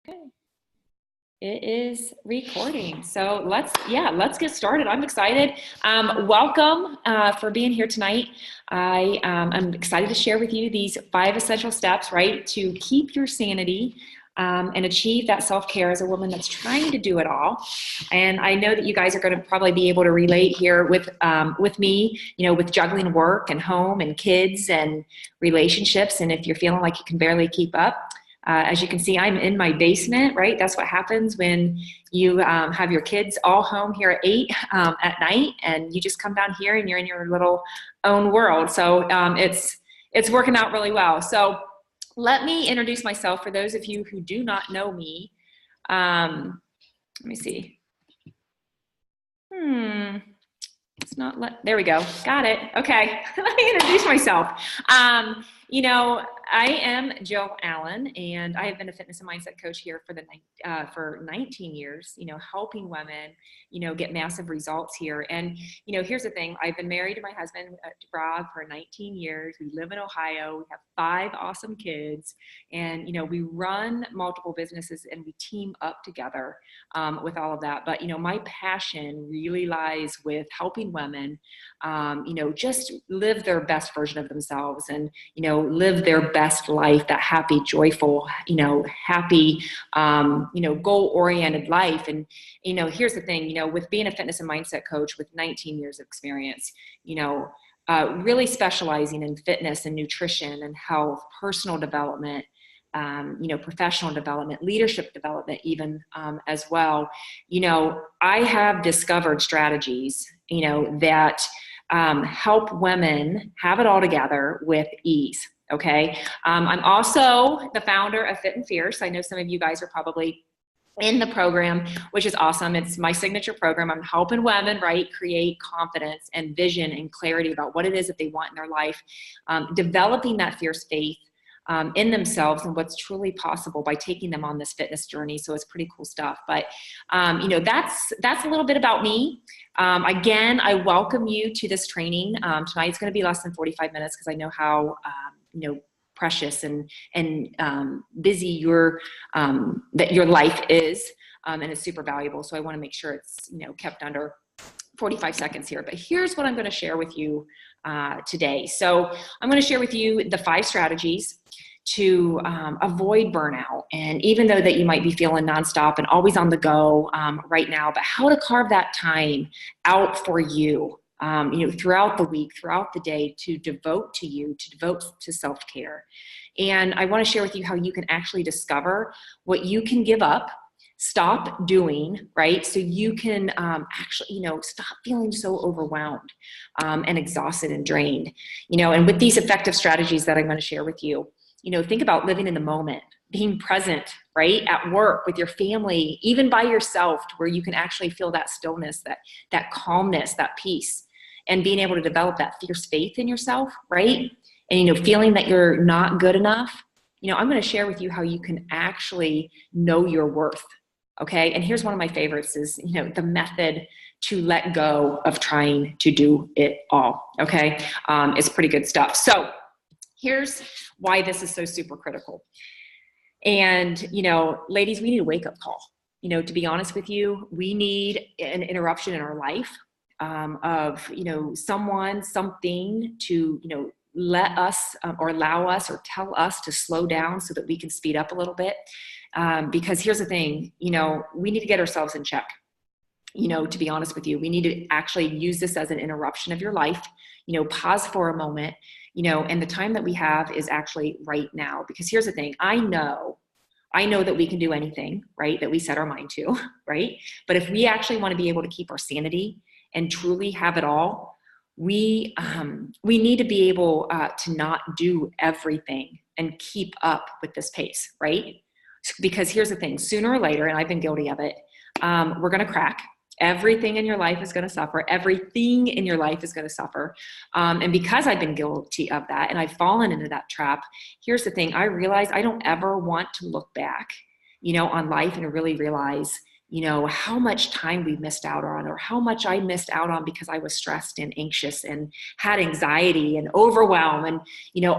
Okay, it is recording. So let's get started. I'm excited. Welcome for being here tonight. I'm excited to share with you these 5 essential steps, right, to keep your sanity and achieve that self-care as a woman that's trying to do it all. And I know that you guys are going to probably be able to relate here with me, with juggling work and home and kids and relationships. And if you're feeling like you can barely keep up, as you can see, I'm in my basement, right? That's what happens when you have your kids all home here at 8 at night, and you just come down here and you're in your little own world. So it's working out really well. So let me introduce myself for those of you who do not know me. Let me see. There we go. Got it. Okay. Let me introduce myself. I am Jill Allen, and I have been a fitness and mindset coach here for 19 years, helping women, get massive results here. And, here's the thing. I've been married to my husband, Rob, for 19 years. We live in Ohio. We have 5 awesome kids, and, we run multiple businesses and we team up together with all of that. But, my passion really lies with helping women, just live their best version of themselves and, live their best life, that happy, joyful, happy, goal-oriented life. And, here's the thing, with being a fitness and mindset coach with 19 years of experience, really specializing in fitness and nutrition and health, personal development, professional development, leadership development, even as well. I have discovered strategies, that help women have it all together with ease. Okay. I'm also the founder of Fit and Fierce. I know some of you guys are probably in the program, which is awesome. It's my signature program. I'm helping women, right, create confidence and vision and clarity about what it is that they want in their life, developing that fierce faith in themselves and what's truly possible by taking them on this fitness journey. So it's pretty cool stuff. But, that's a little bit about me. Again, I welcome you to this training. Tonight's going to be less than 45 minutes because I know how, precious and busy your life is. And it's super valuable. So I want to make sure it's, kept under 45 seconds here. But here's what I'm going to share with you today. So I'm going to share with you the 5 strategies to avoid burnout. And even though that you might be feeling nonstop and always on the go right now, but how to carve that time out for you, throughout the week, throughout the day, to devote to you, to devote to self-care. And I want to share with you how you can actually discover what you can give up, stop doing, right? So you can actually, stop feeling so overwhelmed and exhausted and drained, and with these effective strategies that I'm going to share with you, think about living in the moment, being present, right? At work, with your family, even by yourself, to where you can actually feel that stillness, that calmness, that peace, and being able to develop that fierce faith in yourself, right? And, feeling that you're not good enough. I'm going to share with you how you can actually know your worth. Okay. And here's one of my favorites is, the method to let go of trying to do it all. Okay. It's pretty good stuff. So here's why this is so super critical. And, ladies, we need a wake-up call. To be honest with you, we need an interruption in our life of, someone, something to, let us or allow us or tell us to slow down so that we can speed up a little bit. Because here's the thing, we need to get ourselves in check. To be honest with you, we need to actually use this as an interruption of your life, pause for a moment, and the time that we have is actually right now. Because here's the thing, I know that we can do anything, right, that we set our mind to, right? But if we actually want to be able to keep our sanity and truly have it all, we need to be able to not do everything and keep up with this pace, right? Because here's the thing, sooner or later, and I've been guilty of it, we're going to crack. Everything in your life is going to suffer. Everything in your life is going to suffer. And because I've been guilty of that and I've fallen into that trap, here's the thing. I realize I don't ever want to look back, on life and really realize, how much time we missed out on, or how much I missed out on because I was stressed and anxious and had anxiety and overwhelm and,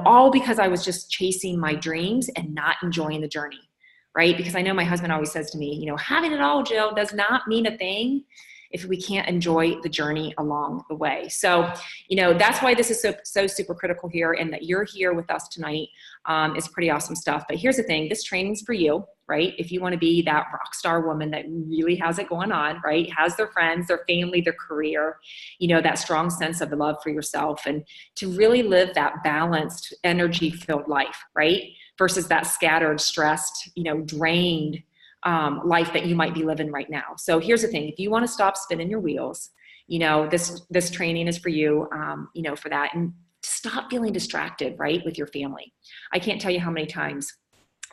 all because I was just chasing my dreams and not enjoying the journey. right? Because I know my husband always says to me, you know, having it all, Jill, does not mean a thing if we can't enjoy the journey along the way. So, you know, that's why this is so super critical here, and that you're here with us tonight is pretty awesome stuff. But here's the thing, this training's for you, right? If you want to be that rock star woman that really has it going on, right? Has their friends, their family, their career, you know, that strong sense of love for yourself, and to really live that balanced, energy-filled life, right? Versus that scattered, stressed, you know, drained life that you might be living right now. So here's the thing, if you want to stop spinning your wheels, you know, this training is for you, you know, for that. And stop feeling distracted, right, with your family. I can't tell you how many times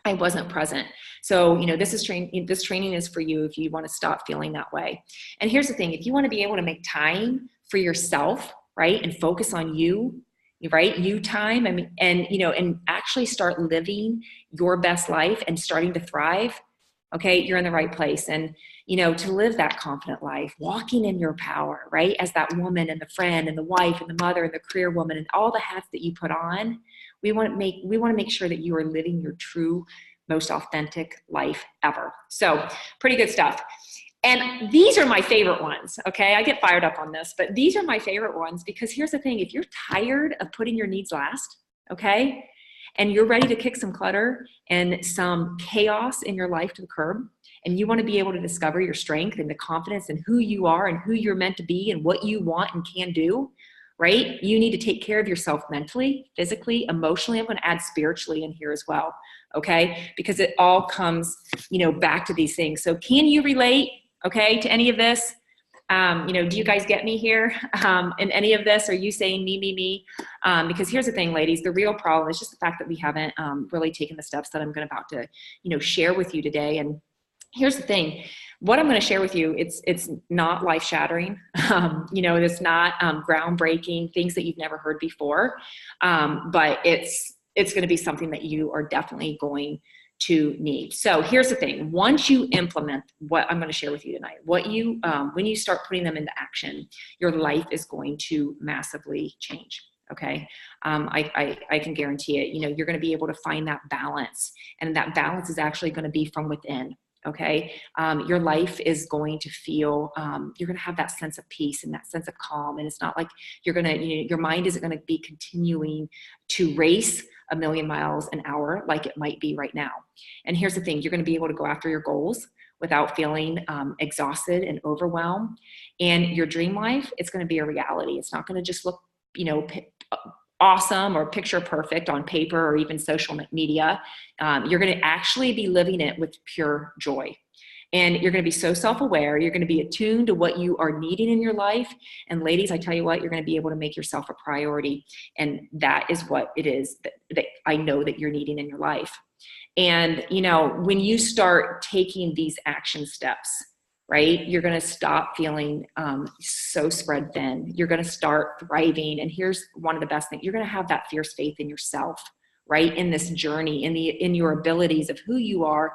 I wasn't present. So, you know, this training is for you if you want to stop feeling that way. And here's the thing, if you want to be able to make time for yourself, right, and focus on you, right, you time, and you know, and actually start living your best life and starting to thrive, okay, you're in the right place. And, you know, to live that confident life, walking in your power, right, as that woman and the friend and the wife and the mother and the career woman and all the hats that you put on, we want to make sure that you are living your true, most authentic life ever. So pretty good stuff. And these are my favorite ones, okay? I get fired up on this, but these are my favorite ones because here's the thing, if you're tired of putting your needs last, okay, and you're ready to kick some clutter and some chaos in your life to the curb, and you want to be able to discover your strength and the confidence in who you are and who you're meant to be and what you want and can do, right? You need to take care of yourself mentally, physically, emotionally. I'm going to add spiritually in here as well, okay? Because it all comes, you know, back to these things. So can you relate, okay, to any of this? You know, do you guys get me here in any of this? Are you saying me? Because here's the thing, ladies, the real problem is just the fact that we haven't really taken the steps that I'm about to, you know, share with you today. And here's the thing, what I'm going to share with you, it's not life shattering. You know, it's not groundbreaking, things that you've never heard before. But it's going to be something that you are definitely going to need. So here's the thing, once you implement what I'm going to share with you tonight, when you start putting them into action, your life is going to massively change. Okay. I can guarantee it. You know, you're going to be able to find that balance, and that balance is actually going to be from within. Okay. Your life is going to feel, you're going to have that sense of peace and that sense of calm. And it's not like you're going to, you know, your mind isn't going to be continuing to race a million miles an hour like it might be right now. And here's the thing, you're going to be able to go after your goals without feeling exhausted and overwhelmed. And your dream life, it's going to be a reality. It's not going to just look, you know, awesome or picture perfect on paper or even social media. You're going to actually be living it with pure joy. And you're going to be so self-aware. You're going to be attuned to what you are needing in your life. And ladies, I tell you what, you're going to be able to make yourself a priority. And that is what it is that I know that you're needing in your life. And, you know, when you start taking these action steps, right, you're going to stop feeling so spread thin. You're going to start thriving. And here's one of the best things. You're going to have that fierce faith in yourself, right, in this journey, in your abilities of who you are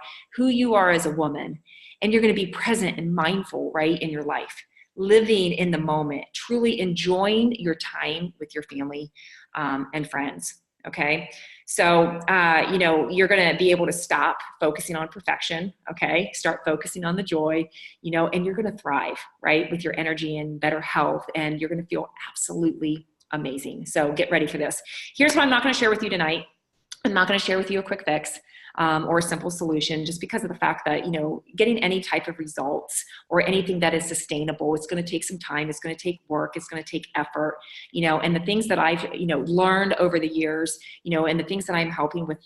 as a woman. And you're going to be present and mindful, right, in your life, living in the moment, truly enjoying your time with your family and friends. Okay. So, you know, you're going to be able to stop focusing on perfection. Okay. Start focusing on the joy, you know, and you're going to thrive, right, with your energy and better health. And you're going to feel absolutely amazing. So get ready for this. Here's what I'm not going to share with you tonight. I'm not going to share with you a quick fix or a simple solution, just because of the fact that, you know, getting any type of results or anything that is sustainable, it's going to take some time. It's going to take work. It's going to take effort, you know, and the things that I've, you know, learned over the years, you know, and the things that I'm helping with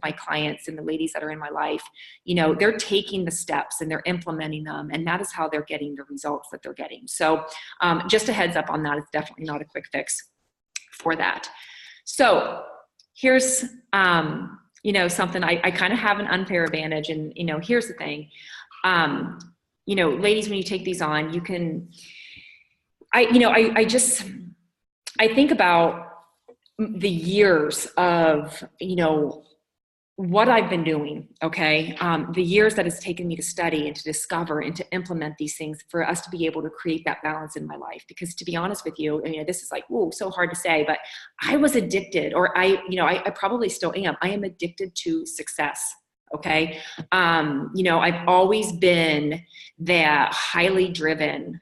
my clients and the ladies that are in my life, you know, they're taking the steps and they're implementing them. And that is how they're getting the results that they're getting. So just a heads up on that. It's definitely not a quick fix for that. So here's, you know, something I kind of have an unfair advantage. And, you know, here's the thing, you know, ladies, when you take these on, you can, I think about the years of, you know, what I've been doing, okay, the years that it's taken me to study and to discover and to implement these things for us to be able to create that balance in my life. Because to be honest with you, you know, this is like, whoa, so hard to say, but I was addicted, or I probably still am. I am addicted to success. Okay. I've always been that highly driven,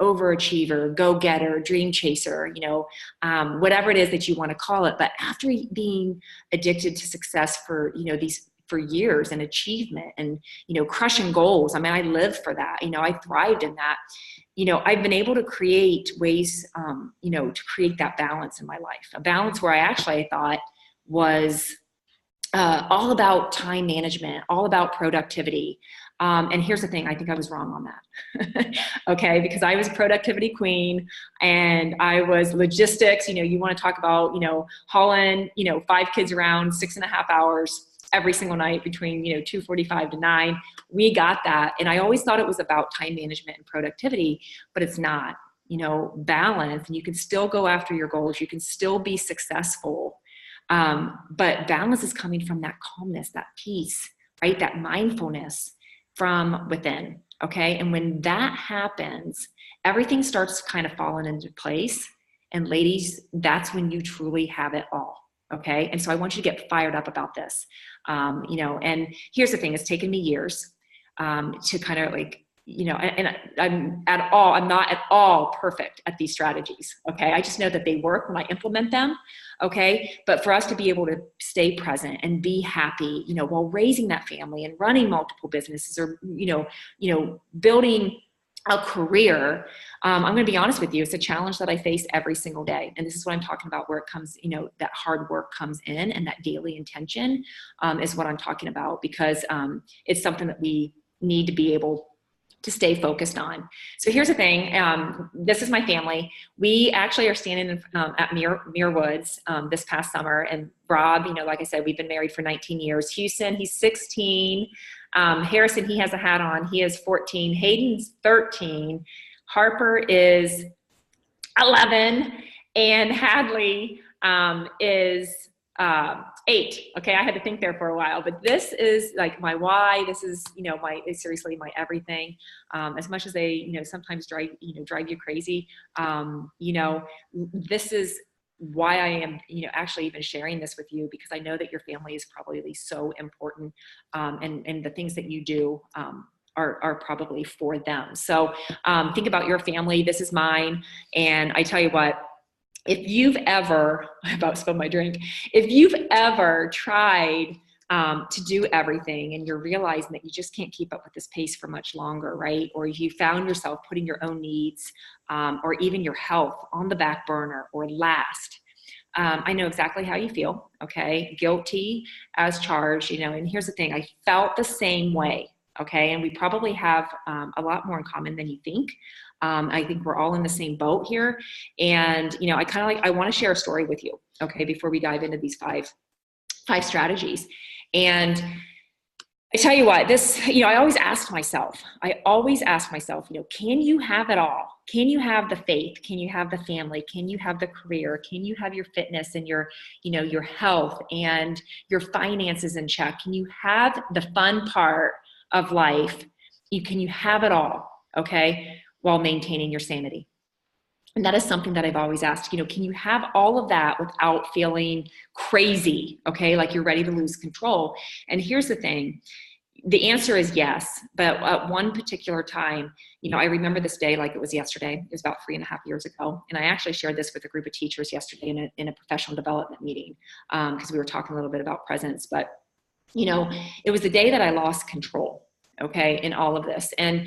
overachiever, go-getter, dream chaser, whatever it is that you want to call it. But after being addicted to success for, for years, and achievement, and, crushing goals. I mean, I lived for that, I thrived in that. I've been able to create ways, to create that balance in my life, a balance where I thought was all about time management, all about productivity. And here's the thing, I think I was wrong on that. Okay, because I was a productivity queen, and I was logistics. You want to talk about, hauling, 5 kids around 6.5 hours every single night between, 2:45 to 9. We got that. And I always thought it was about time management and productivity, but it's not. Balance, and you can still go after your goals. You can still be successful. But balance is coming from that calmness, that peace, right? That mindfulness from within. Okay. And when that happens, everything starts kind of falling into place. And ladies, that's when you truly have it all. Okay. And so I want you to get fired up about this. And here's the thing, it's taken me years, to kind of and I'm not at all perfect at these strategies. Okay. I just know that they work when I implement them. Okay. But for us to be able to stay present and be happy, while raising that family and running multiple businesses, or, building a career, I'm going to be honest with you, it's a challenge that I face every single day. And this is what I'm talking about, where it comes, that hard work comes in, and that daily intention, is what I'm talking about, because, it's something that we need to be able to stay focused on. So here's the thing. This is my family. We actually are standing at Muir Woods this past summer. And Rob, like I said, we've been married for 19 years. Houston, he's 16. Harrison, he has a hat on. He is 14. Hayden's 13. Harper is 11. And Hadley is 8. Okay. I had to think there for a while, but this is like my why. This is, seriously my everything. As much as they, sometimes drive you crazy. This is why I am, actually even sharing this with you, because I know that your family is probably so important. And the things that you do, are probably for them. So, think about your family. This is mine. And I tell you what, if you've ever, I about spilled my drink, if you've ever tried to do everything, and you're realizing that you just can't keep up with this pace for much longer, right? Or you found yourself putting your own needs, or even your health on the back burner or last, I know exactly how you feel, okay? Guilty as charged, and here's the thing, I felt the same way, okay? And we probably have a lot more in common than you think. I think we're all in the same boat here. And, I want to share a story with you, okay, before we dive into these five strategies. And I tell you what, this, I always ask myself, can you have it all? Can you have the faith? Can you have the family? Can you have the career? Can you have your fitness and your health and your finances in check? Can you have the fun part of life? Can you have it all? Okay. While maintaining your sanity. And that is something that I've always asked, can you have all of that without feeling crazy? Okay. Like you're ready to lose control. And here's the thing. The answer is yes. But at one particular time, I remember this day like it was yesterday. It was about 3.5 years ago. And I actually shared this with a group of teachers yesterday in a professional development meeting, because we were talking a little bit about presence. But, it was the day that I lost control. Okay. In all of this. And,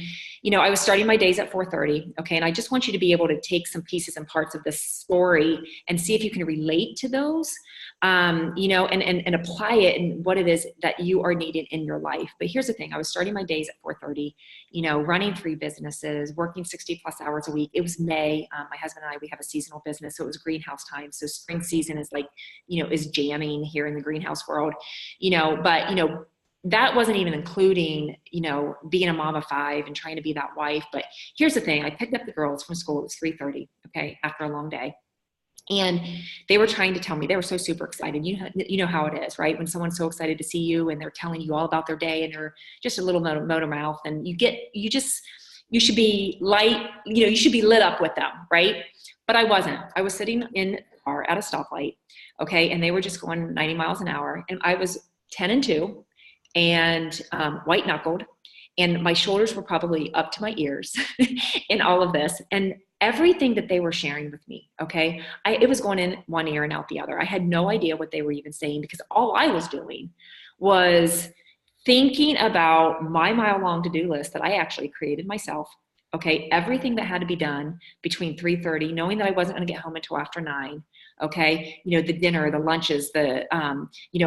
I was starting my days at 4:30. Okay. And I just want you to be able to take some pieces and parts of this story and see if you can relate to those, and apply it in what it is that you are needing in your life. But here's the thing. I was starting my days at 4:30, running 3 businesses, working 60+ hours a week. It was May. My husband and I, we have a seasonal business. So it was greenhouse time. So spring season is like, is jamming here in the greenhouse world, but, that wasn't even including, being a mom of 5 and trying to be that wife. But here's the thing. I picked up the girls from school. It was 3:30, okay, after a long day. And they were trying to tell me, they were so super excited. You know how it is, right? When someone's so excited to see you and they're telling you all about their day and they're just a little motor mouth, and you should be light, you should be lit up with them, right? But I wasn't. I was sitting in the car at a stoplight, okay, and they were just going 90 miles an hour. And I was 10 and 2. and white knuckled. And my shoulders were probably up to my ears in all of this. And everything that they were sharing with me, okay, it was going in one ear and out the other. I had no idea what they were even saying, because all I was doing was thinking about my mile-long to-do list that I actually created myself. Okay, everything that had to be done between 3:30, knowing that I wasn't going to get home until after 9. Okay, the dinner, the lunches, the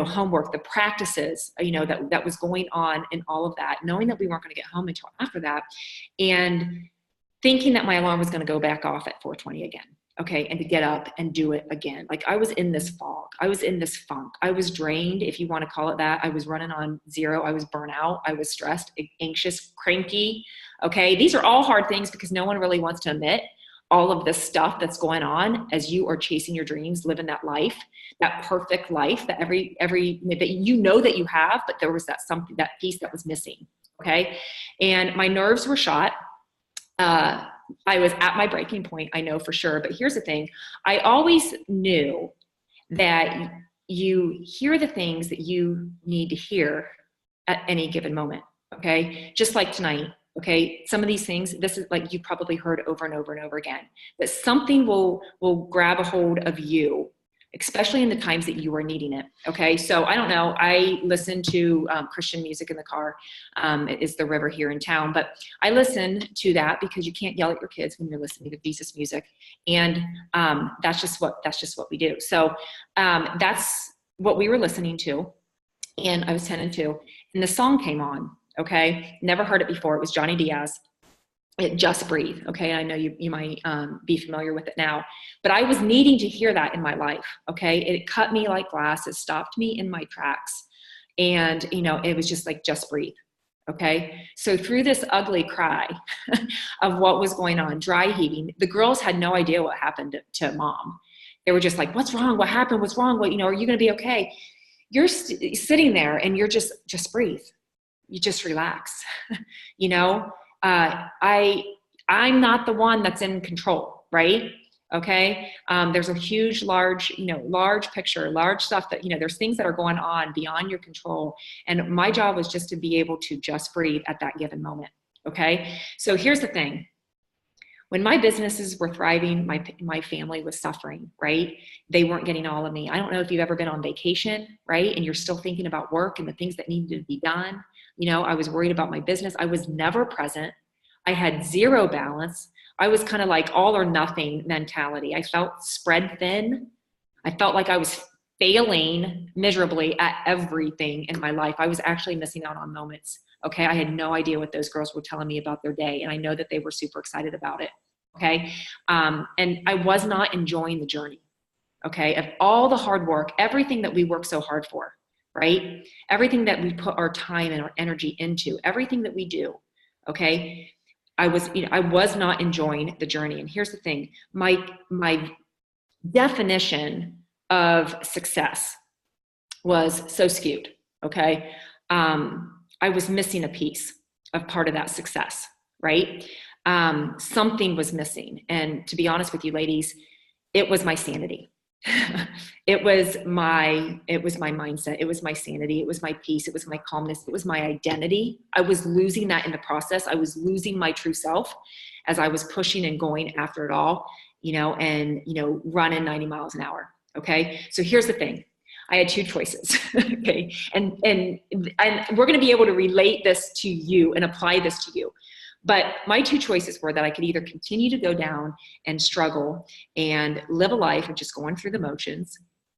homework, the practices, that was going on, and all of that, knowing that we weren't going to get home until after that, and thinking that my alarm was going to go back off at 4:20 again. Okay, and to get up and do it again. Like, I was in this fog. I was in this funk. I was drained, if you want to call it that. I was running on zero. I was burnt out. I was stressed, anxious, cranky. Okay, these are all hard things, because no one really wants to admit all of this stuff that's going on as you are chasing your dreams, living that life, that perfect life that every that that you have, but there was that piece that was missing. Okay, and my nerves were shot. I was at my breaking point, I know for sure. But here's the thing. I always knew that you hear the things that you need to hear at any given moment. Okay. Just like tonight. Okay. Some of these things, this is like, you probably heard over and over and over again, that something will grab a hold of you, especially in the times that you are needing it. Okay. So I don't know. I listen to Christian music in the car. It is the river here in town, but I listen to that because you can't yell at your kids when you're listening to Jesus music. And that's just what we do. So that's what we were listening to, and I was 10 and 2, and the song came on. Okay. Never heard it before. It was Johnny Diaz. Just Breathe. Okay. I know you might be familiar with it now, but I was needing to hear that in my life. Okay. It cut me like glass. It stopped me in my tracks. And, it was just like, just breathe. Okay. So through this ugly cry of what was going on, dry heaving, the girls had no idea what happened to mom. They were just like, what's wrong? What happened? What's wrong? What, are you going to be okay? You're sitting there and you're just breathe. You just relax, I'm not the one that's in control, right? Okay. There's a huge, large picture, large stuff that, there's things that are going on beyond your control. And my job was just to be able to just breathe at that given moment. Okay. So here's the thing. When my businesses were thriving, my family was suffering, right? They weren't getting all of me. I don't know if you've ever been on vacation, right? And you're still thinking about work and the things that needed to be done. I was worried about my business. I was never present. I had zero balance. I was kind of like all or nothing mentality. I felt spread thin. I felt like I was failing miserably at everything in my life. I was actually missing out on moments. Okay. I had no idea what those girls were telling me about their day. And I know that they were super excited about it. Okay. And I was not enjoying the journey. Okay. Of all the hard work, everything that we work so hard for, right? Everything that we put our time and our energy into, everything that we do. Okay. I was not enjoying the journey. And here's the thing, my definition of success was so skewed. Okay. I was missing a piece of part of that success, right? Something was missing. And to be honest with you, ladies, it was my sanity. It was my mindset. It was my sanity. It was my peace. It was my calmness. It was my identity. I was losing that in the process. I was losing my true self as I was pushing and going after it all, and, running 90 miles an hour. Okay. So here's the thing. I had two choices. Okay. And we're going to be able to relate this to you and apply this to you. But my two choices were that I could either continue to go down and struggle and live a life of just going through the motions,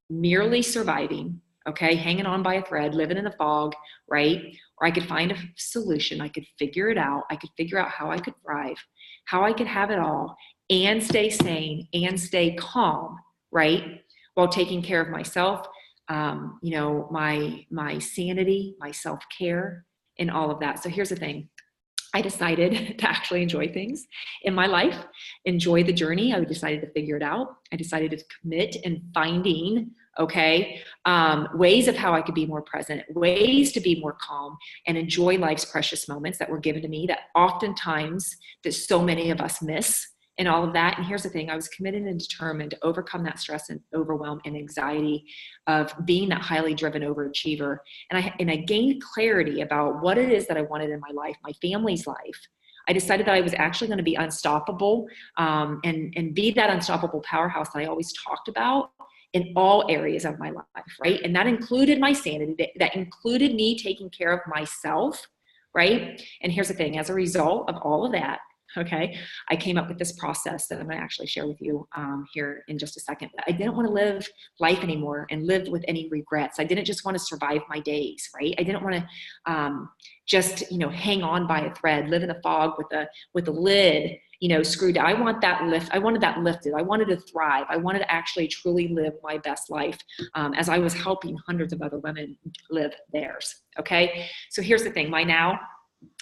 merely surviving, okay, hanging on by a thread, living in the fog, right? Or I could find a solution. I could figure it out. I could figure out how I could thrive, how I could have it all and stay sane and stay calm, right? While taking care of myself, my sanity, my self-care, and all of that. So here's the thing. I decided to actually enjoy things in my life, enjoy the journey. I decided to figure it out. I decided to commit in finding, ways of how I could be more present, ways to be more calm and enjoy life's precious moments that were given to me that oftentimes that so many of us miss and all of that. And here's the thing, I was committed and determined to overcome that stress and overwhelm and anxiety of being that highly driven overachiever. And I gained clarity about what it is that I wanted in my life, my family's life. I decided that I was actually going to be unstoppable, and be that unstoppable powerhouse that I always talked about in all areas of my life, right? And that included my sanity, that included me taking care of myself, right? And here's the thing, as a result of all of that, okay, I came up with this process that I'm going to actually share with you here in just a second. I didn't want to live life anymore and live with any regrets. I didn't just want to survive my days, right? I didn't want to just, you know, hang on by a thread, live in a fog with a lid, you know, screwed. I wanted that lifted. I wanted to thrive. I wanted to actually truly live my best life, as I was helping hundreds of other women live theirs. Okay. So here's the thing,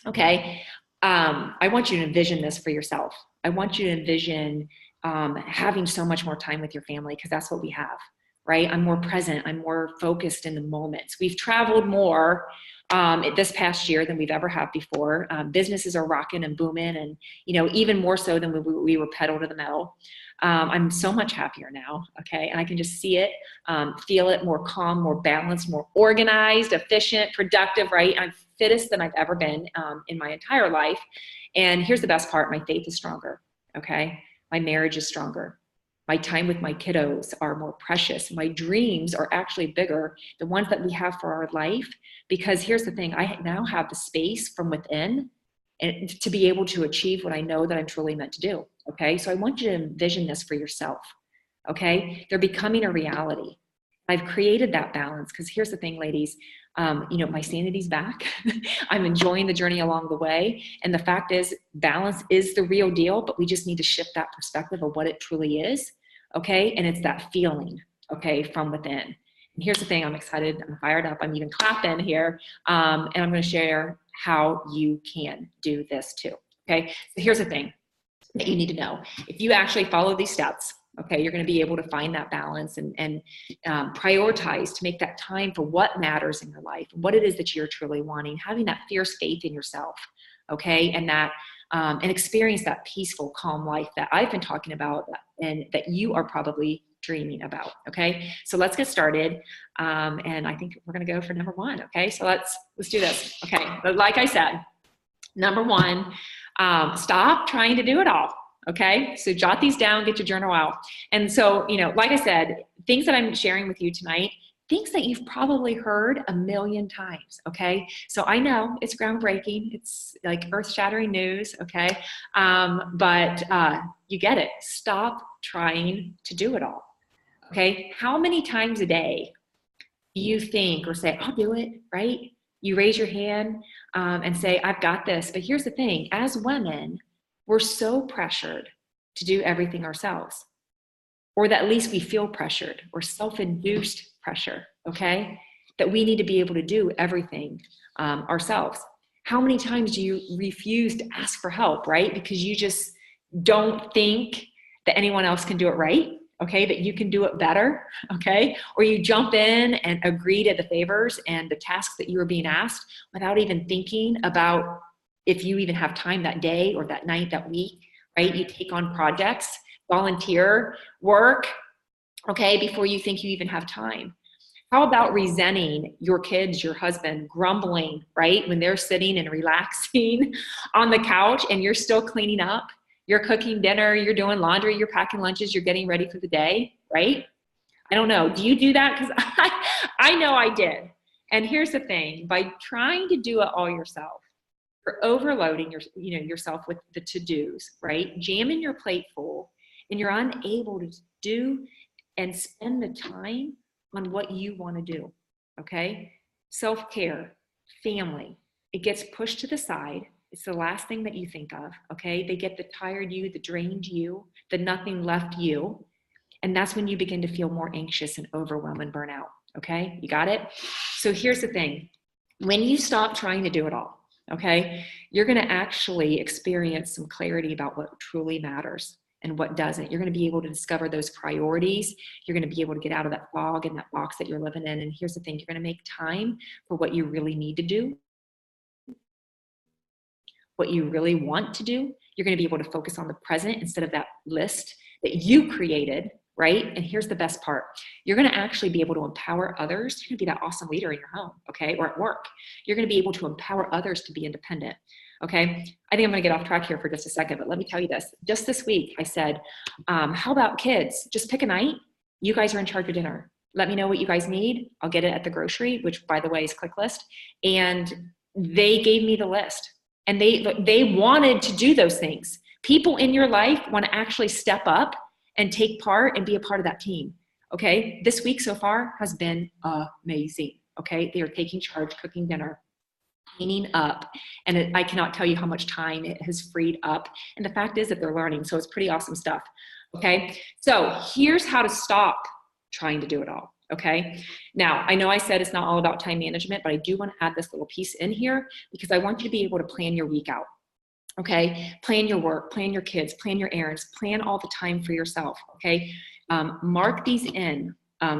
okay. I want you to envision this for yourself. I want you to envision having so much more time with your family, because that's what we have, right? I'm more present. I'm more focused in the moments. We've traveled more this past year than we've ever had before. Businesses are rocking and booming, and, you know, even more so than we were pedal to the metal. I'm so much happier now, okay? And I can just see it, feel it, more calm, more balanced, more organized, efficient, productive, right? I'm fittest than I've ever been in my entire life. And here's the best part, my faith is stronger, okay? My marriage is stronger. My time with my kiddos are more precious. My dreams are actually bigger, the ones that we have for our life, because here's the thing, I now have the space from within and to be able to achieve what I know that I'm truly meant to do. Okay. So I want you to envision this for yourself. Okay. They're becoming a reality. I've created that balance, because here's the thing, ladies, you know, my sanity's back. I'm enjoying the journey along the way. And the fact is, balance is the real deal, but we just need to shift that perspective of what it truly is. Okay. And it's that feeling, okay, from within. And here's the thing, I'm excited, I'm fired up, I'm even clapping here. And I'm going to share how you can do this too. Okay. So here's the thing that you need to know. If you actually follow these steps, okay, you're going to be able to find that balance and prioritize to make that time for what matters in your life, what it is that you're truly wanting, having that fierce faith in yourself, okay, and that and experience that peaceful, calm life that I've been talking about and that you are probably dreaming about. Okay, so let's get started, and I think we're going to go for number one. Okay, so let's do this. Okay, but like I said, number one, stop trying to do it all. Okay, so jot these down, get your journal out. And so, you know, like I said, things that I'm sharing with you tonight, things that you've probably heard a million times. Okay, so I know it's groundbreaking, it's like earth-shattering news. Okay, but you get it. Stop trying to do it all. Okay, how many times a day do you think or say, I'll do it, right? You raise your hand and say, I've got this. But here's the thing, as women, we're so pressured to do everything ourselves, or that at least we feel pressured, or self-induced pressure, okay? That we need to be able to do everything ourselves. How many times do you refuse to ask for help, right? Because you just don't think that anyone else can do it right, okay? That you can do it better, okay? Or you jump in and agree to the favors and the tasks that you are being asked without even thinking about if you even have time that day or that night, that week, right? You take on projects, volunteer work, okay, before you think you even have time. How about resenting your kids, your husband, grumbling, right? When they're sitting and relaxing on the couch and you're still cleaning up, you're cooking dinner, you're doing laundry, you're packing lunches, you're getting ready for the day, right? I don't know. Do you do that? Because I know I did. And here's the thing, by trying to do it all yourself, you're overloading yourself with the to-dos, right? Jamming your plate full, and you're unable to do and spend the time on what you want to do, okay? Self-care, family, it gets pushed to the side. It's the last thing that you think of, okay? They get the tired you, the drained you, the nothing left you, and that's when you begin to feel more anxious and overwhelmed and burnout, okay? You got it? So here's the thing. When you stop trying to do it all, okay, you're going to actually experience some clarity about what truly matters and what doesn't. You're going to be able to discover those priorities. You're going to be able to get out of that fog and that box that you're living in. And here's the thing, you're going to make time for what you really need to do, what you really want to do. You're going to be able to focus on the present instead of that list that you created, right? And here's the best part. You're going to actually be able to empower others. You're going to be that awesome leader in your home, okay, or at work. You're going to be able to empower others to be independent, okay? I think I'm going to get off track here for just a second, but let me tell you this. Just this week, I said, how about kids? Just pick a night. You guys are in charge of dinner. Let me know what you guys need. I'll get it at the grocery, which by the way is ClickList. And they gave me the list. And they wanted to do those things. People in your life want to actually step up and take part and be a part of that team. Okay. This week so far has been amazing. Okay. They are taking charge, cooking dinner, cleaning up. And I cannot tell you how much time it has freed up. And the fact is that they're learning. So it's pretty awesome stuff. Okay. So here's how to stop trying to do it all. Okay. Now, I know I said it's not all about time management, but I do want to add this little piece in here because I want you to be able to plan your week out. Okay. Plan your work, plan your kids, plan your errands, plan all the time for yourself. Okay. Mark these in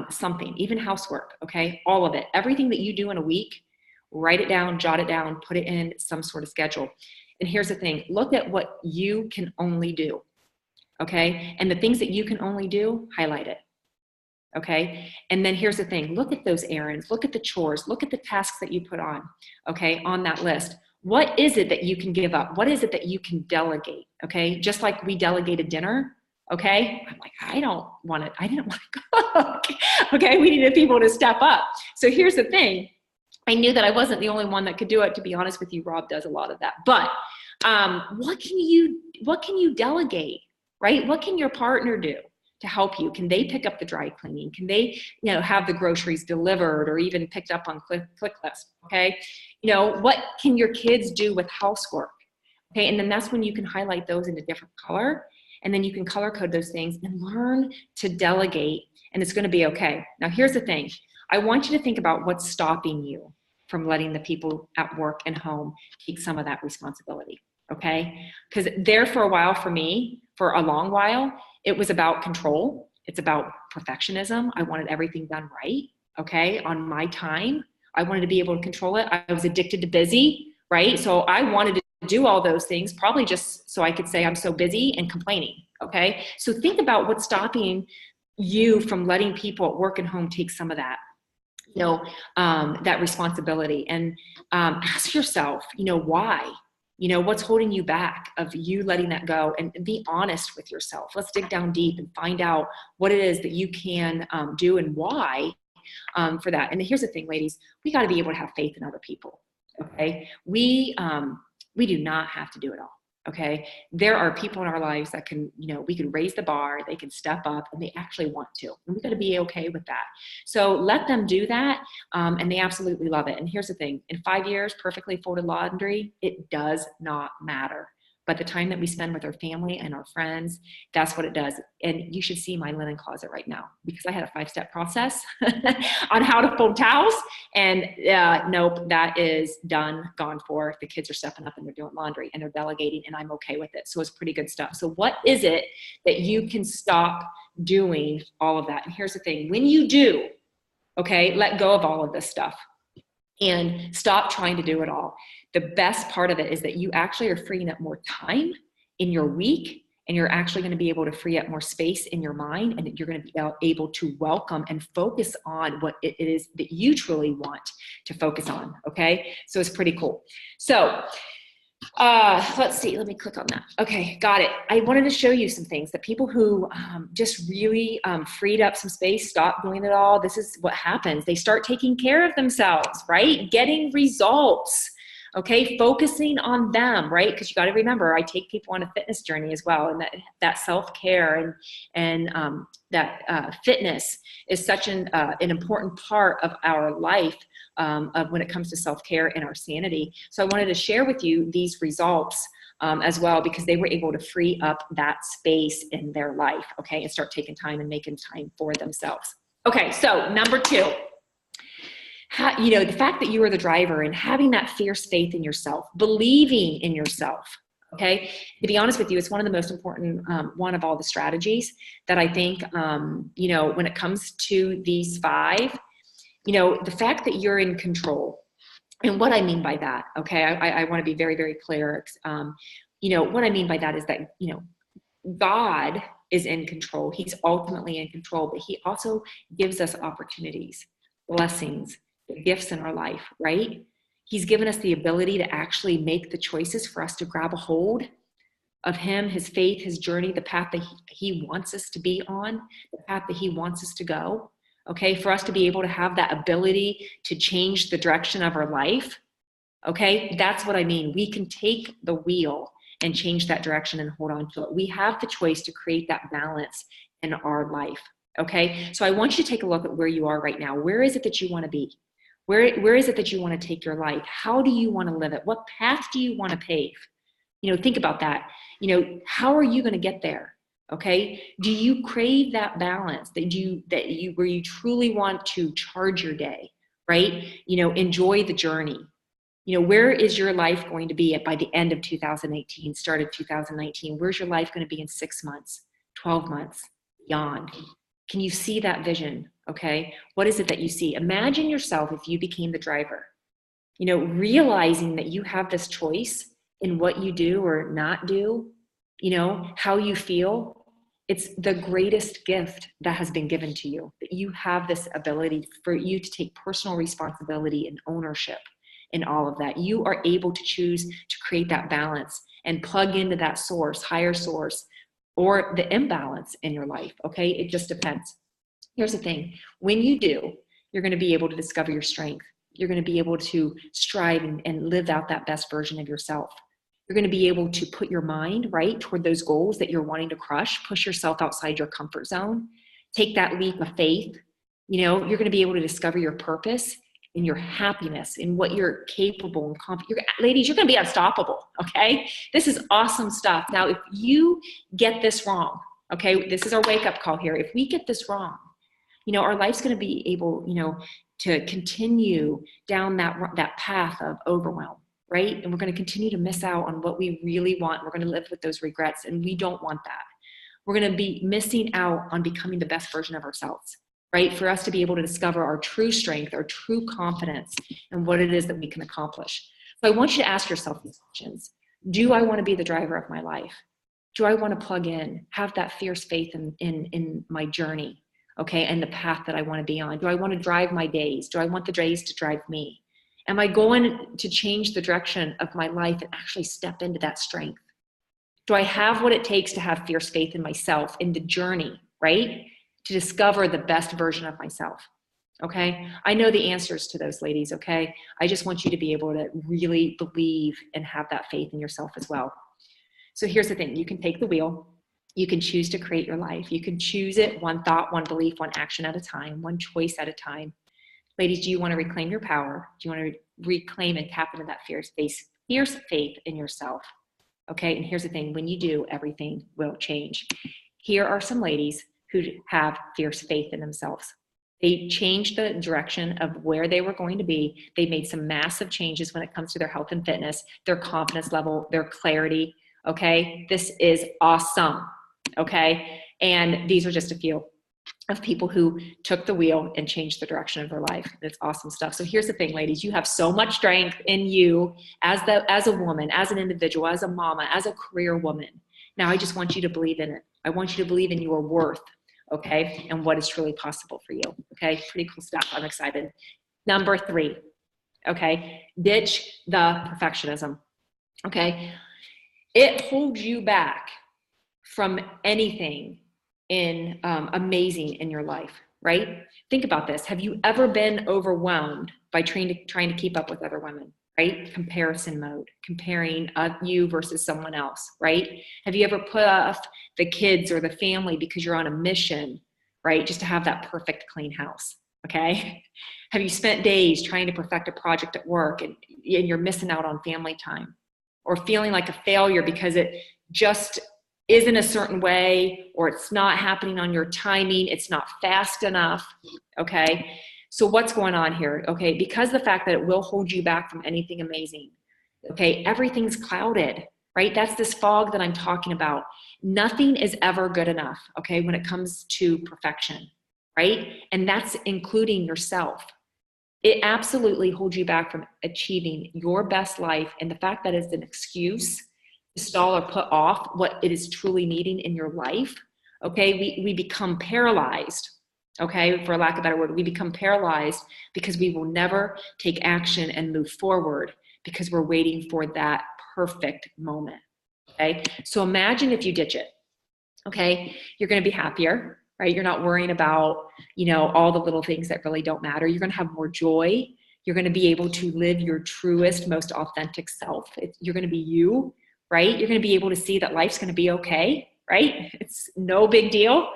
something, even housework. Okay. All of it, everything that you do in a week, write it down, jot it down, put it in some sort of schedule. And here's the thing, look at what you can only do. Okay. And the things that you can only do, highlight it. Okay. And then here's the thing, look at those errands, look at the chores, look at the tasks that you put on, okay, on that list. What is it that you can give up? What is it that you can delegate? Okay. Just like we delegated dinner. Okay. I'm like, I didn't want to cook. Okay. We needed people to step up. So here's the thing. I knew that I wasn't the only one that could do it. To be honest with you, Rob does a lot of that, but what can you delegate, right? What can your partner do to help you? Can they pick up the dry cleaning? Can they, have the groceries delivered or even picked up on ClickList? Okay. What can your kids do with housework? Okay. And then that's when you can highlight those in a different color. And then you can color code those things and learn to delegate. And it's going to be okay. Now, here's the thing. I want you to think about what's stopping you from letting the people at work and home take some of that responsibility. Okay. Because there for a while for me, for a long while, it was about control. It's about perfectionism. I wanted everything done right. Okay. On my time, I wanted to be able to control it. I was addicted to busy, right? So I wanted to do all those things, probably just so I could say I'm so busy and complaining. Okay. So think about what's stopping you from letting people at work and home take some of that, that responsibility, and ask yourself, why? What's holding you back of you letting that go, and be honest with yourself. Let's dig down deep and find out what it is that you can do and why for that. And here's the thing, ladies, we got to be able to have faith in other people. Okay. We do not have to do it all. Okay. There are people in our lives that can, we can raise the bar, they can step up, and they actually want to, and we got to be okay with that. So let them do that. And they absolutely love it. And here's the thing, in 5 years, perfectly folded laundry, it does not matter. But the time that we spend with our family and our friends, that's what it does. And you should see my linen closet right now, because I had a 5-step process on how to fold towels. And nope, that is done, gone for. The kids are stepping up and they're doing laundry and they're delegating, and I'm okay with it. So it's pretty good stuff. So what is it that you can stop doing all of that? And here's the thing, when you do, okay, let go of all of this stuff and stop trying to do it all. The best part of it is that you actually are freeing up more time in your week, and you're actually going to be able to free up more space in your mind, and you're going to be able to welcome and focus on what it is that you truly want to focus on. Okay. So it's pretty cool. So let's see, let me click on that. Okay. Got it. I wanted to show you some things that people who just really freed up some space, stop doing it all. This is what happens. They start taking care of themselves, right? Getting results. Okay, focusing on them, right? Because you got to remember, I take people on a fitness journey as well, and that self-care and that fitness is such an important part of our life of when it comes to self-care and our sanity. So I wanted to share with you these results as well, because they were able to free up that space in their life, okay, and start taking time and making time for themselves. Okay, so number 2. The fact that you are the driver and having that fierce faith in yourself, believing in yourself. Okay. To be honest with you, it's one of the most important one of all the strategies that I think, when it comes to these 5, the fact that you're in control. And what I mean by that, okay, I want to be very, very clear. What I mean by that is that, God is in control. He's ultimately in control, but he also gives us opportunities, blessings, gifts in our life, right? He's given us the ability to actually make the choices for us to grab a hold of him, his faith, his journey, the path that he wants us to be on, the path that he wants us to go. Okay, for us to be able to have that ability to change the direction of our life. Okay, that's what I mean. We can take the wheel and change that direction and hold on to it. We have the choice to create that balance in our life. Okay, so I want you to take a look at where you are right now. Where is it that you want to be? Where is it that you want to take your life? How do you want to live it? What path do you want to pave? Think about that. How are you going to get there? Okay, do you crave that balance where you truly want to charge your day, right? Enjoy the journey. Where is your life going to be by the end of 2018, start of 2019? Where's your life going to be in 6 months, 12 months, beyond? Can you see that vision? Okay, what is it that you see? Imagine yourself if you became the driver, realizing that you have this choice in what you do or not do, how you feel. It's the greatest gift that has been given to you, that you have this ability for you to take personal responsibility and ownership in all of that. You are able to choose to create that balance and plug into that source, higher source, or the imbalance in your life. Okay, it just depends. Here's the thing. When you do, you're going to be able to discover your strength. You're going to be able to strive and live out that best version of yourself. You're going to be able to put your mind right toward those goals that you're wanting to crush, push yourself outside your comfort zone, take that leap of faith. You're going to be able to discover your purpose and your happiness and what you're capable and confident. Ladies, you're going to be unstoppable. Okay. This is awesome stuff. Now, if you get this wrong, okay, this is our wake up call here. If we get this wrong, our life's going to be able, to continue down that path of overwhelm, right? And we're going to continue to miss out on what we really want. We're going to live with those regrets, and we don't want that. We're going to be missing out on becoming the best version of ourselves, right? For us to be able to discover our true strength, our true confidence, and what it is that we can accomplish. So I want you to ask yourself these questions. Do I want to be the driver of my life? Do I want to plug in, have that fierce faith in my journey? Okay, and the path that I want to be on? Do I want to drive my days? Do I want the days to drive me? Am I going to change the direction of my life and actually step into that strength? Do I have what it takes to have fierce faith in myself, in the journey, right? To discover the best version of myself, okay? I know the answers to those, ladies, okay? I just want you to be able to really believe and have that faith in yourself as well. So here's the thing. You can take the wheel. You can choose to create your life. You can choose it one thought, one belief, one action at a time, one choice at a time. Ladies, do you want to reclaim your power? Do you want to reclaim and tap into that fierce faith in yourself? Okay, and here's the thing. When you do, everything will change. Here are some ladies who have fierce faith in themselves. They changed the direction of where they were going to be. They made some massive changes when it comes to their health and fitness, their confidence level, their clarity. Okay, this is awesome. Okay, and these are just a few of people who took the wheel and changed the direction of their life. It's awesome stuff. So here's the thing, ladies, you have so much strength in you as a woman, as an individual, as a mama, as a career woman. Now I just want you to believe in it. I want you to believe in your worth, okay, and what is truly possible for you. Okay, pretty cool stuff. I'm excited. Number 3, okay, ditch the perfectionism. Okay, it holds you back from anything amazing in your life, right? Think about this. Have you ever been overwhelmed by trying to keep up with other women, right? Comparison mode, comparing you versus someone else, right? Have you ever put off the kids or the family because you're on a mission, right? Just to have that perfect clean house, okay? Have you spent days trying to perfect a project at work and you're missing out on family time? Or feeling like a failure because it just isn't a certain way, or it's not happening on your timing, it's not fast enough, okay? So what's going on here, okay? Because the fact that it will hold you back from anything amazing, okay? Everything's clouded, right? That's this fog that I'm talking about. Nothing is ever good enough, okay, when it comes to perfection, right? And that's including yourself. It absolutely holds you back from achieving your best life, and the fact that it's an excuse stall or put off what it is truly needing in your life, okay, we become paralyzed, okay, for lack of a better word. We become paralyzed because we will never take action and move forward because we're waiting for that perfect moment, okay? So imagine if you ditch it, okay? You're going to be happier, right? You're not worrying about, all the little things that really don't matter. You're going to have more joy. You're going to be able to live your truest, most authentic self. You're going to be you, right? You're going to be able to see that life's going to be okay, right? It's no big deal,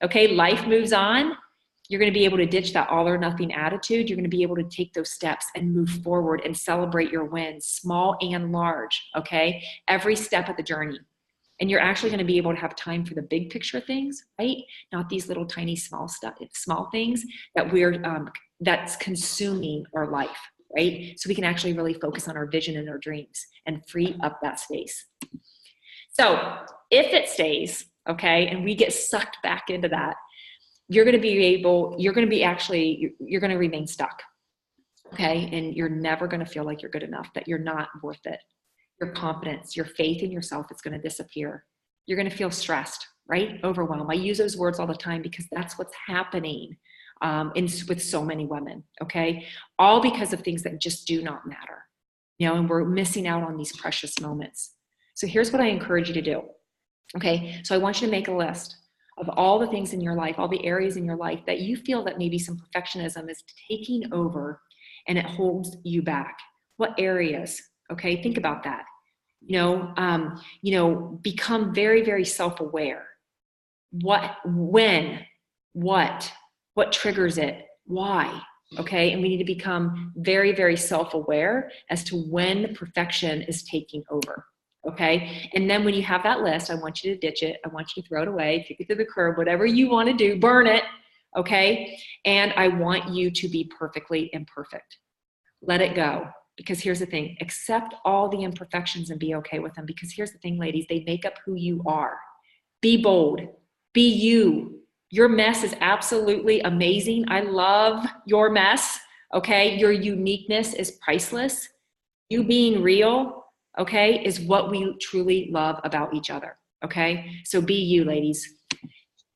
okay? Life moves on. You're going to be able to ditch that all or nothing attitude. You're going to be able to take those steps and move forward and celebrate your wins, small and large, okay? Every step of the journey. And you're actually going to be able to have time for the big picture things, right? Not these little tiny small things that that's consuming our life, right? So we can actually really focus on our vision and our dreams and free up that space. So if it stays, okay, and we get sucked back into that, you're going to remain stuck, okay? And you're never going to feel like you're good enough, that you're not worth it. Your confidence, your faith in yourself is going to disappear. You're going to feel stressed, right? Overwhelmed. I use those words all the time because that's what's happening with so many women, okay? All because of things that just do not matter, and we're missing out on these precious moments. So here's what I encourage you to do, okay? So I want you to make a list of all the things in your life, all the areas in your life that you feel that maybe some perfectionism is taking over and it holds you back. What areas? Okay, think about that. Become very, very self-aware. What triggers it? Why? Okay, and we need to become very, very self-aware as to when perfection is taking over. Okay, and then when you have that list, I want you to ditch it. I want you to throw it away, kick it to the curb, whatever you want to do, burn it. Okay, and I want you to be perfectly imperfect. Let it go. Because here's the thing, accept all the imperfections and be okay with them. Because here's the thing, ladies, they make up who you are. Be bold, be you. Your mess is absolutely amazing. I love your mess, okay? Your uniqueness is priceless. You being real, okay, is what we truly love about each other, okay? So be you, ladies.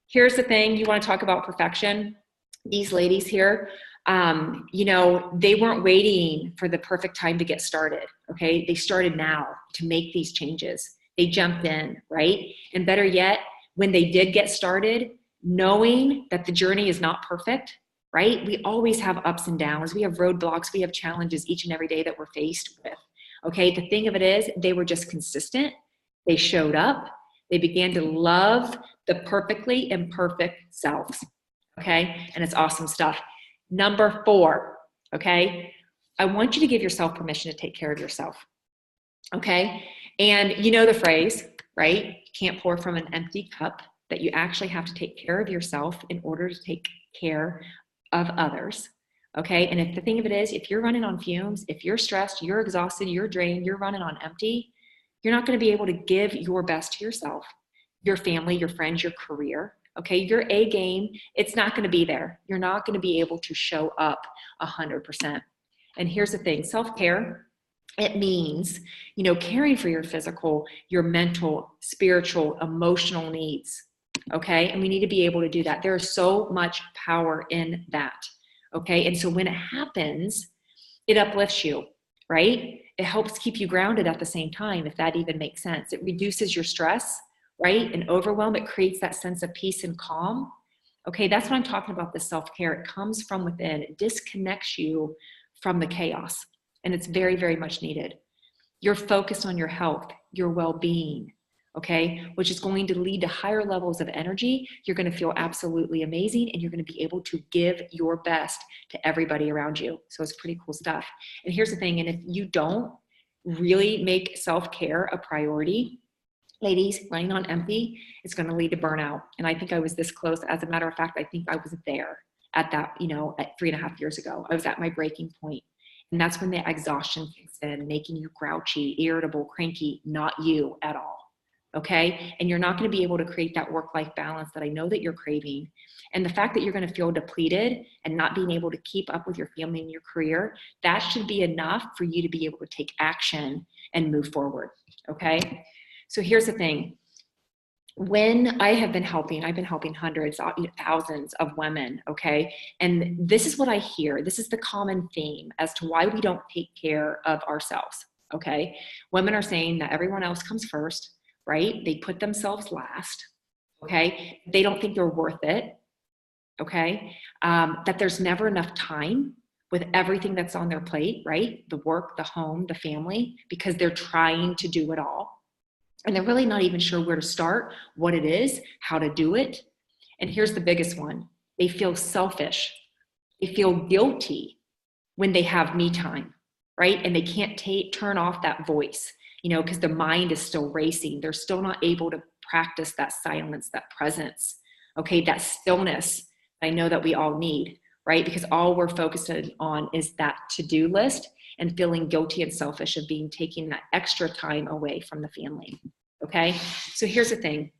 Here's the thing, you wanna talk about perfection. These ladies here, they weren't waiting for the perfect time to get started, okay? They started now to make these changes. They jumped in, right? And better yet, when they did get started, knowing that the journey is not perfect, right? We always have ups and downs. We have roadblocks. We have challenges each and every day that we're faced with, okay? The thing of it is, they were just consistent. They showed up. They began to love the perfectly imperfect selves, okay? And it's awesome stuff. Number 4, okay? I want you to give yourself permission to take care of yourself, okay? And you know the phrase, right? You can't pour from an empty cup, that you actually have to take care of yourself in order to take care of others, okay? And if the thing of it is, if you're running on fumes, if you're stressed, you're exhausted, you're drained, you're running on empty, you're not going to be able to give your best to yourself, your family, your friends, your career, okay? Your A game, it's not going to be there. You're not going to be able to show up 100%. And here's the thing, self-care, it means, caring for your physical, your mental, spiritual, emotional needs, okay? And we need to be able to do that. There is so much power in that, okay? And so when it happens, it uplifts you, right? It helps keep you grounded at the same time, if that even makes sense. It reduces your stress, right? And overwhelm. It creates that sense of peace and calm. Okay, that's what I'm talking about, the self-care. It comes from within. It disconnects you from the chaos. And it's very, very much needed. You're focused on your health, your well-being, okay? Which is going to lead to higher levels of energy. You're going to feel absolutely amazing, and you're going to be able to give your best to everybody around you. So it's pretty cool stuff. And here's the thing, and if you don't really make self-care a priority, ladies, running on empty, it's going to lead to burnout. And I think I was this close. As a matter of fact, I think I was there at that, at 3.5 years ago. I was at my breaking point. And that's when the exhaustion kicks in, making you grouchy, irritable, cranky, not you at all, okay? And you're not going to be able to create that work-life balance that I know that you're craving. And the fact that you're going to feel depleted and not being able to keep up with your family and your career, that should be enough for you to be able to take action and move forward, okay? So here's the thing. When I've been helping hundreds, thousands of women, okay? And this is what I hear. This is the common theme as to why we don't take care of ourselves, okay? Women are saying that everyone else comes first, right? They put themselves last, okay? They don't think they're worth it, okay? That there's never enough time with everything that's on their plate, right? The work, the home, the family, because they're trying to do it all. And they're really not even sure where to start, what it is, how to do it. And here's the biggest one. They feel selfish. They feel guilty when they have me time, right? And they can't turn off that voice, because the mind is still racing. They're still not able to practice that silence, that presence, okay? That stillness I know that we all need, right? Because all we're focused on is that to-do list and feeling guilty and selfish of taking that extra time away from the family, okay? So here's the thing.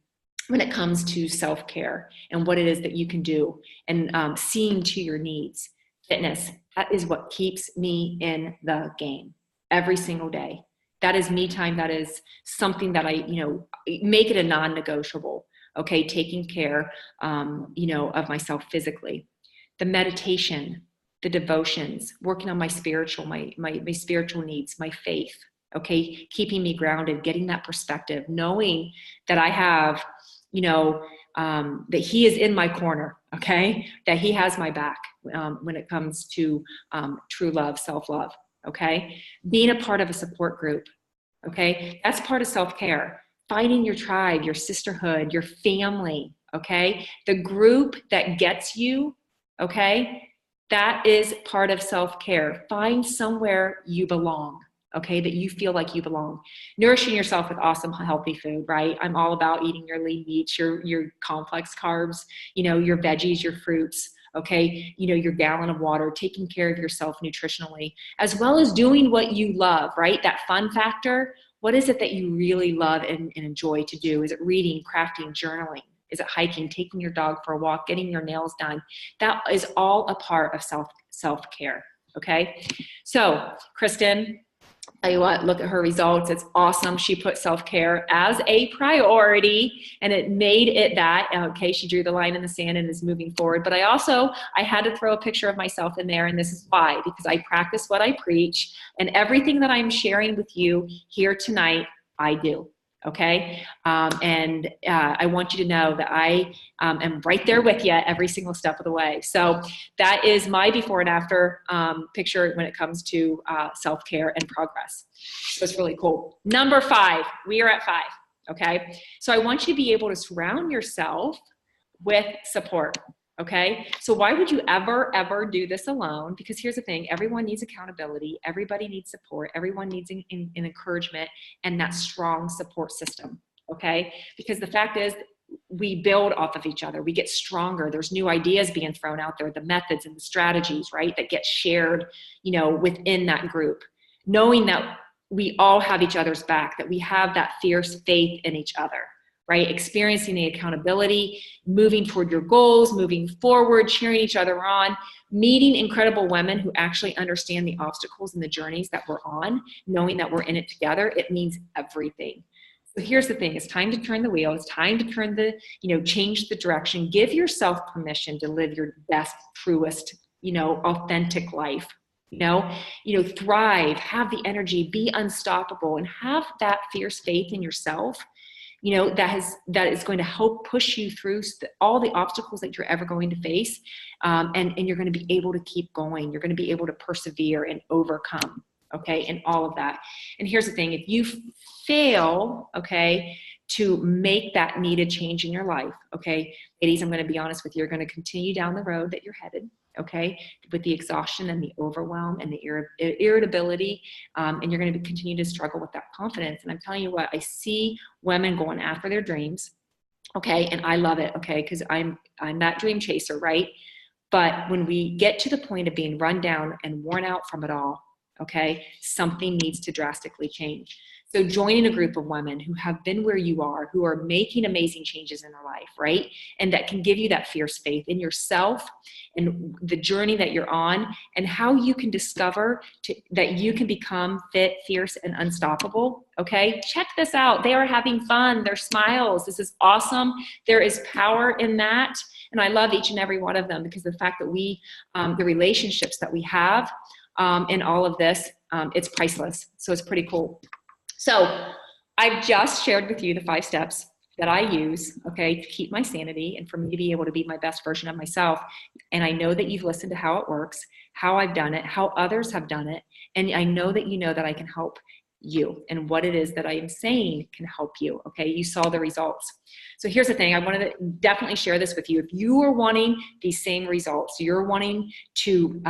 When it comes to self-care and what it is that you can do and seeing to your needs, fitness, that is what keeps me in the game every single day. That is me time. That is something that I, make it a non-negotiable, okay? Taking care, of myself physically. The meditation, the devotions, working on my spiritual needs, my faith, okay? Keeping me grounded, getting that perspective, knowing that I have, that he is in my corner, okay? That he has my back when it comes to true love, self-love, okay? Being a part of a support group, okay? That's part of self-care. Finding your tribe, your sisterhood, your family, okay? The group that gets you, okay? That is part of self-care. Find somewhere you belong, okay? That you feel like you belong. Nourishing yourself with awesome, healthy food, right? I'm all about eating your lean meats, your complex carbs, your veggies, your fruits, okay? Your gallon of water, taking care of yourself nutritionally, as well as doing what you love, right? That fun factor. What is it that you really love and enjoy to do? Is it reading, crafting, journaling? Is it hiking, taking your dog for a walk, getting your nails done? That is all a part of self-care, okay? So, Kristen, tell you what, look at her results. It's awesome. She put self-care as a priority and it made it that, okay, she drew the line in the sand and is moving forward. But I had to throw a picture of myself in there, and this is why, because I practice what I preach, and everything that I'm sharing with you here tonight, I do. Okay. I want you to know that I am right there with you every single step of the way. So that is my before and after picture when it comes to self-care and progress. So it's really cool. Number 5, we are at 5. Okay. So I want you to be able to surround yourself with support. Okay. So why would you ever do this alone? Because here's the thing. Everyone needs accountability. Everybody needs support. Everyone needs an encouragement and that strong support system. Okay. Because the fact is we build off of each other. We get stronger. There's new ideas being thrown out there, the methods and the strategies, right? That get shared, within that group, knowing that we all have each other's back, that we have that fierce faith in each other. Right? Experiencing the accountability, moving toward your goals, moving forward, cheering each other on, meeting incredible women who actually understand the obstacles and the journeys that we're on, knowing that we're in it together, it means everything. So here's the thing. It's time to turn the wheel. It's time to turn change the direction. Give yourself permission to live your best, truest, authentic life. Thrive, have the energy, be unstoppable, and have that fierce faith in yourself. That is going to help push you through all the obstacles that you're ever going to face. And you're going to be able to keep going. You're going to be able to persevere and overcome, okay, and all of that. And here's the thing. If you fail, okay, to make that needed change in your life, okay, ladies, I'm going to be honest with you, you're going to continue down the road that you're headed, okay, with the exhaustion and the overwhelm and the irritability, and you're going to continue to struggle with that confidence. And I'm telling you what, I see women going after their dreams, okay, and I love it, okay, because I'm that dream chaser, right? But when we get to the point of being run down and worn out from it all, okay? Something needs to drastically change. So joining a group of women who have been where you are, who are making amazing changes in their life, right? And that can give you that fierce faith in yourself and the journey that you're on, and how you can discover that you can become fit, fierce, and unstoppable, okay? Check this out. They are having fun. Their smiles. This is awesome. There is power in that. And I love each and every one of them, because the fact that the relationships that we have in all of this, it's priceless. So it's pretty cool. So I've just shared with you the 5 steps that I use, okay, to keep my sanity and for me to be able to be my best version of myself. And I know that you've listened to how it works, how I've done it, how others have done it. And I know that you know that I can help you, and what it is that I am saying can help you, okay? You saw the results. So here's the thing. I wanted to definitely share this with you. If you are wanting these same results, you're wanting to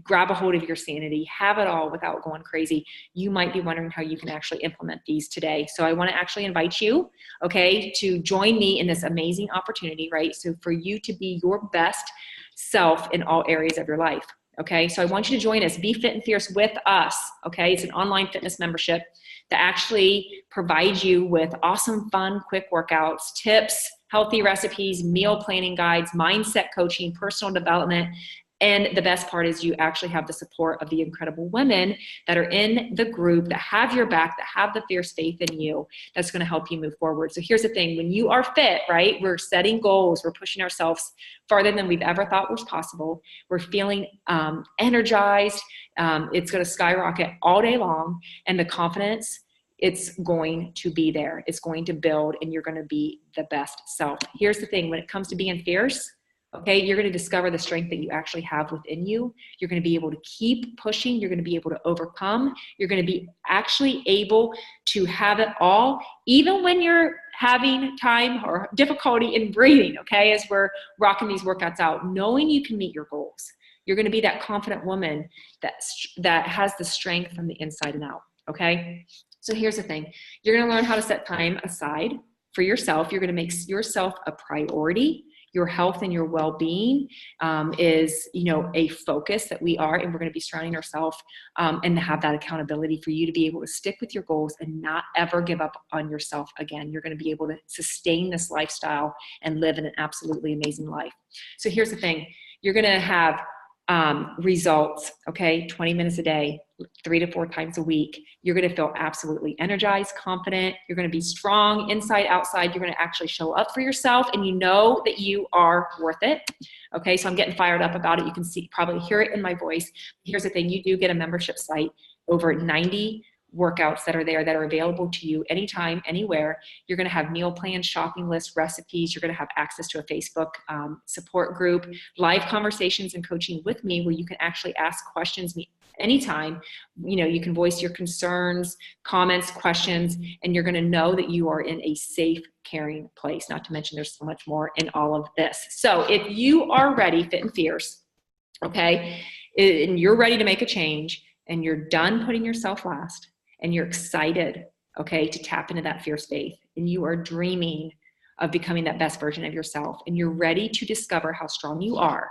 grab a hold of your sanity, have it all without going crazy, you might be wondering how you can actually implement these today. So I want to actually invite you, okay, to join me in this amazing opportunity, right? So for you to be your best self in all areas of your life. Okay, so I want you to join us, Be Fit and Fierce with us, okay? It's an online fitness membership that actually provides you with awesome, fun, quick workouts, tips, healthy recipes, meal planning guides, mindset coaching, personal development. And the best part is you actually have the support of the incredible women that are in the group, that have your back, that have the fierce faith in you, that's going to help you move forward. So here's the thing. When you are fit, right, we're setting goals. We're pushing ourselves farther than we've ever thought was possible. We're feeling energized. It's going to skyrocket all day long. And the confidence, it's going to be there. It's going to build, and you're going to be the best self. Here's the thing. When it comes to being fierce, okay, you're going to discover the strength that you actually have within you. You're going to be able to keep pushing. You're going to be able to overcome. You're going to be actually able to have it all, even when you're having time or difficulty in breathing, okay, as we're rocking these workouts out, knowing you can meet your goals. You're going to be that confident woman that has the strength from the inside and out, okay? So here's the thing. You're going to learn how to set time aside for yourself. You're going to make yourself a priority. Your health and your well-being is, a focus that we are, and we're going to be surrounding ourselves and have that accountability for you to be able to stick with your goals and not ever give up on yourself again. You're going to be able to sustain this lifestyle and live in an absolutely amazing life. So here's the thing. You're going to have results, okay, 20 minutes a day, 3 to 4 times a week. You're going to feel absolutely energized, confident. You're going to be strong inside, outside. You're going to actually show up for yourself, and you know that you are worth it. Okay, so I'm getting fired up about it. You can probably hear it in my voice. Here's the thing. You do get a membership site, over 90 workouts that are there that are available to you anytime, anywhere. You're going to have meal plans, shopping lists, recipes. You're going to have access to a Facebook support group, live conversations and coaching with me, where you can actually ask questions anytime. You can voice your concerns, comments, questions, and you're going to know that you are in a safe, caring place. Not to mention there's so much more in all of this. So if you are ready, fit and fierce, okay, and you're ready to make a change, and you're done putting yourself last, and you're excited, okay, to tap into that fierce faith, and you are dreaming of becoming that best version of yourself, and you're ready to discover how strong you are,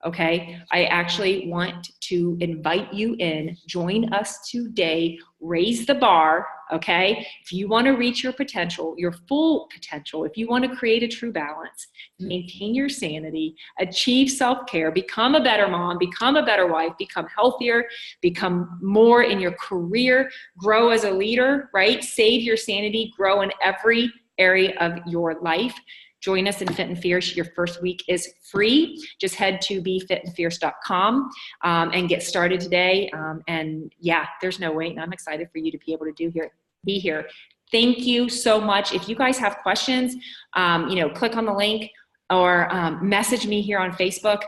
okay, I actually want to invite you in. Join us today. Raise the bar, okay? If you want to reach your potential, your full potential, if you want to create a true balance, maintain your sanity, achieve self-care, become a better mom, become a better wife, become healthier, become more in your career, grow as a leader, right? Save your sanity, grow in every area of your life. Join us in Fit and Fierce. Your first week is free. Just head to befitandfierce.com and get started today. And yeah, there's no wait. And I'm excited for you to be able to be here. Thank you so much. If you guys have questions, click on the link or message me here on Facebook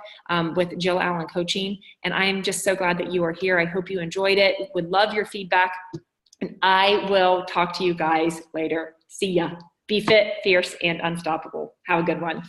with Jill Allen Coaching. And I am just so glad that you are here. I hope you enjoyed it. Would love your feedback. And I will talk to you guys later. See ya. Be fit, fierce, and unstoppable. Have a good one.